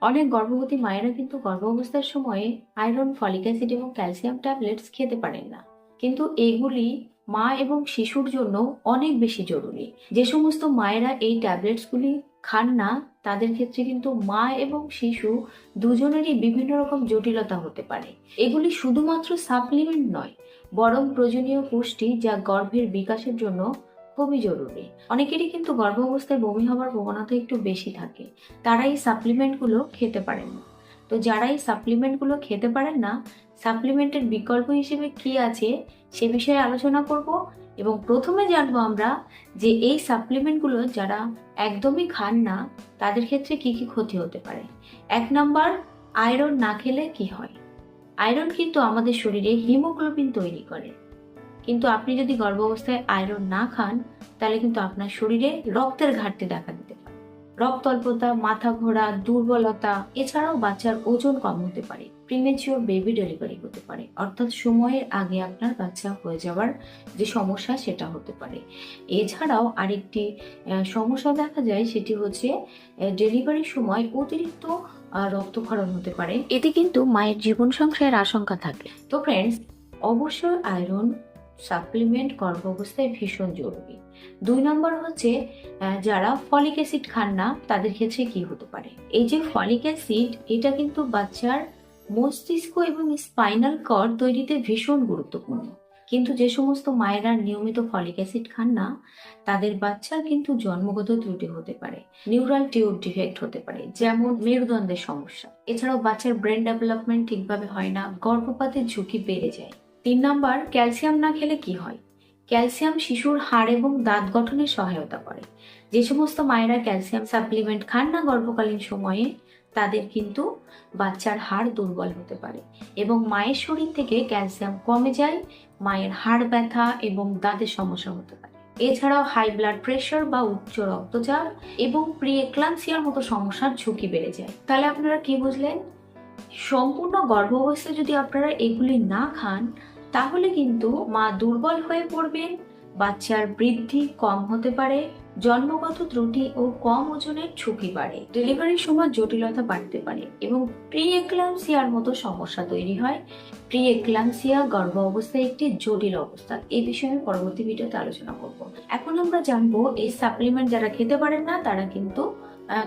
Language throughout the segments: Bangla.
অনেক গর্ভবতী মায়েরা কিন্তু গর্ভাবস্থার সময়ে আয়রন, ফলিক অ্যাসিড এবং ক্যালসিয়াম ট্যাবলেটস খেতে পারেন না, কিন্তু এগুলি মা এবং শিশুর জন্য অনেক বেশি জরুরি। যে সমস্ত মায়েরা এই ট্যাবলেটসগুলি খান না, তাদের ক্ষেত্রে কিন্তু মা এবং শিশু দুজনেরই বিভিন্ন রকম জটিলতা হতে পারে। এগুলি শুধুমাত্র সাপ্লিমেন্ট নয়, বরং প্রয়োজনীয় পুষ্টি যা গর্ভের বিকাশের জন্য খুবই জরুরি। অনেকেরই কিন্তু গর্ভাবস্থায় বমি হওয়ার প্রবণতা একটু বেশি থাকে, তারা এই সাপ্লিমেন্টগুলো খেতে পারেন না। তো যারা এই সাপ্লিমেন্টগুলো খেতে পারেন না, সাপ্লিমেন্টের বিকল্প হিসেবে কি আছে সে বিষয়ে আলোচনা করব। এবং প্রথমে জানবো আমরা যে এই সাপ্লিমেন্টগুলো যারা একদমই খান না, তাদের ক্ষেত্রে কি কি ক্ষতি হতে পারে। 1 নম্বর, আয়রন না খেলে কি হয়। আয়রন কিন্তু আমাদের শরীরে হিমোগ্লোবিন তৈরি করে, কিন্তু আপনি যদি গর্ভাবস্থায় আয়রন না খান, তাহলে কিন্তু আপনার শরীরে রক্তের ঘাটতি দেখা দিতে পারে। রক্ত অল্পতা, মাথা ঘোরা, দুর্বলতা, এছাড়াও বাচ্চার ওজন কম হতে পারে, প্রিমেচিওর বেবি ডেলিভারি হতে পারে, অর্থাৎ সময়ের আগে আপনার বাচ্চা হয়ে যাওয়ার যে সমস্যা সেটা হতে পারে। এছাড়াও আরেকটি সমস্যা দেখা যায়, সেটি হচ্ছে ডেলিভারির সময় অতিরিক্ত রক্তক্ষরণ হতে পারে। এতে কিন্তু মায়ের জীবন সংশয়ের আশঙ্কা থাকে। তো ফ্রেন্ডস, অবশ্যই আয়রন সাপ্লিমেন্ট গর্ভাবস্থায় ভীষণ জরুরি। 2 নম্বর হচ্ছে যারা ফলিক অ্যাসিড খান না, তাদের ক্ষেত্রে কি হতে পারে। এই যে ফলিক অ্যাসিড, এটা কিন্তু বাচ্চার মস্তিষ্ক এবং স্পাইনাল কর্ড তৈরিতে ভীষণ গুরুত্বপূর্ণ। কিন্তু যে সমস্ত মায়েরা নিয়মিত ফলিক অ্যাসিড খান না, তাদের বাচ্চার কিন্তু জন্মগত ত্রুটি হতে পারে, নিউরাল টিউব ডিফেক্ট হতে পারে, যেমন মেরুদণ্ডের সমস্যা। এছাড়াও বাচ্চার ব্রেন ডেভেলপমেন্ট ঠিকভাবে হয় না, গর্ভপাতের ঝুঁকি বেড়ে যায়। 3 নম্বর, ক্যালসিয়াম না খেলে কি হয়। ক্যালসিয়াম শিশুর হাড় এবং দাঁত গঠনে সহায়তা করে। যে সমস্ত মায়েরা ক্যালসিয়াম সাপ্লিমেন্ট খান না গর্ভকালীন সময়ে, তাদের কিন্তু বাচ্চার হাড় দুর্বল হতে পারে এবং মায়ের শরীর থেকে ক্যালসিয়াম কমে যায়, মায়ের হাড় ব্যথা এবং দাঁতের সমস্যা হতে পারে। এছাড়াও হাই ব্লাড প্রেশার বা উচ্চ রক্তচাপ এবং প্রি এক্লাম্পসিয়ার মতো সমস্যার ঝুঁকি বেড়ে যায়। তাহলে আপনারা কি বুঝলেন? সম্পূর্ণ গর্ভাবস্থায় যদি আপনারা এগুলি না খান, তাহলে কিন্তু মা দুর্বল হয়ে পড়বেন, বাচ্চার বৃদ্ধি কম হতে পারে, জন্মগত ত্রুটি ও কম ওজনের ঝুঁকি বাড়ে, ডেলিভারির সময় জটিলতা বাড়তে পারে এবং প্রি এক্লাম্পসিয়ার মতো সমস্যা তৈরি হয়। প্রি এক্লাম্পসিয়া গর্ভ অবস্থায় একটি জটিল অবস্থা। এই বিষয়ে আমি পরবর্তী ভিডিওতে আলোচনা করব। এখন আমরা জানবো এই সাপ্লিমেন্ট যারা খেতে পারেন না, তারা কিন্তু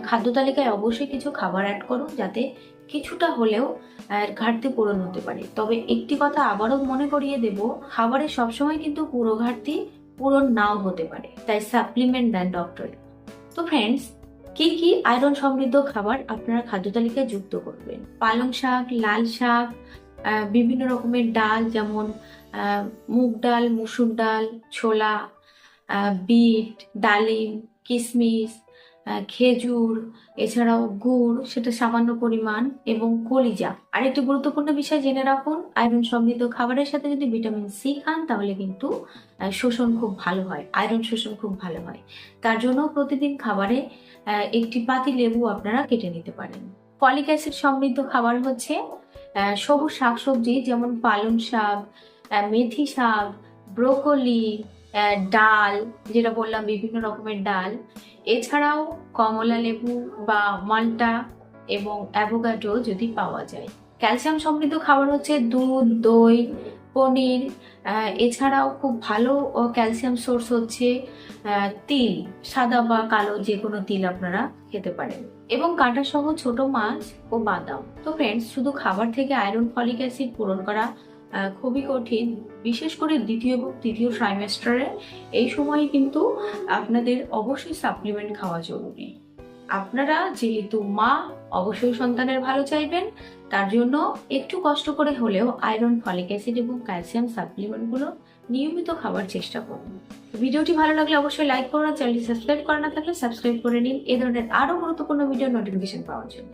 খাদ্য তালিকায় অবশ্যই কিছু খাবার অ্যাড করুন, যাতে কিছুটা হলেও ঘাটতি পূরণ হতে পারে। তবে একটি কথা আবারও মনে করিয়ে দেব, খাবারে সবসময় কিন্তু পুরো ঘাটতি পূরণ নাও হতে পারে, তাই সাপ্লিমেন্ট দেন ডক্টর। তো ফ্রেন্ডস, কি কি আয়রন সমৃদ্ধ খাবার আপনারা খাদ্য তালিকায় যুক্ত করবেন। পালং শাক, লাল শাক, বিভিন্ন রকমের ডাল, যেমন মুগ ডাল, মুসুর ডাল, ছোলা, বিট, ডালিম, কিশমিশ, খেজুর, এছাড়াও গুড়, সেটা সামান্য পরিমাণ, এবং কলিজা। আরেকটি গুরুত্বপূর্ণ বিষয় জেনে রাখুন, আয়রন সমৃদ্ধ খাবারের সাথে যদি ভিটামিন সি খান, তাহলে কিন্তু শোষণ খুব ভালো হয়, আয়রন শোষণ খুব ভালো হয়। তার জন্য প্রতিদিন খাবারে একটি পাতি লেবু আপনারা কেটে নিতে পারেন। ফলিক অ্যাসিড সমৃদ্ধ খাবার হচ্ছে সবুজ শাকসবজি, যেমন পালং শাক, মেথি শাক, ব্রোকলি, ডাল, যেটা বললাম বিভিন্ন রকমের ডাল, এছাড়াও কমলা লেবু বা মাল্টা এবং অ্যাভোকাডো যদি পাওয়া যায়। ক্যালসিয়াম সমৃদ্ধ খাবার হচ্ছে দুধ, দই, পনির। এছাড়াও খুব ভালো ক্যালসিয়াম সোর্স হচ্ছে তিল, সাদা বা কালো যে কোনো তিল আপনারা খেতে পারেন, এবং কাঁটা সহ ছোট মাছ ও বাদাম। তো ফ্রেন্ডস, শুধু খাবার থেকে আয়রন, ফলিক অ্যাসিড পূরণ করা খুবই কঠিন, বিশেষ করে দ্বিতীয় এবং তৃতীয় ট্রাইমেস্টারে। এই সময় কিন্তু আপনাদের অবশ্যই সাপ্লিমেন্ট খাওয়া জরুরি। আপনারা যেহেতু মা, অবশ্যই সন্তানের ভালো চাইবেন, তার জন্য একটু কষ্ট করে হলেও আয়রন, ফলিক অ্যাসিড এবং ক্যালসিয়াম সাপ্লিমেন্টগুলো নিয়মিত খাবার চেষ্টা করুন। ভিডিওটি ভালো লাগলে অবশ্যই লাইক করুন, চ্যানেলটি সাবস্ক্রাইব করা না থাকলে সাবস্ক্রাইব করে নিন এই ধরনের আরো গুরুত্বপূর্ণ ভিডিও নোটিফিকেশন পাওয়ার জন্য।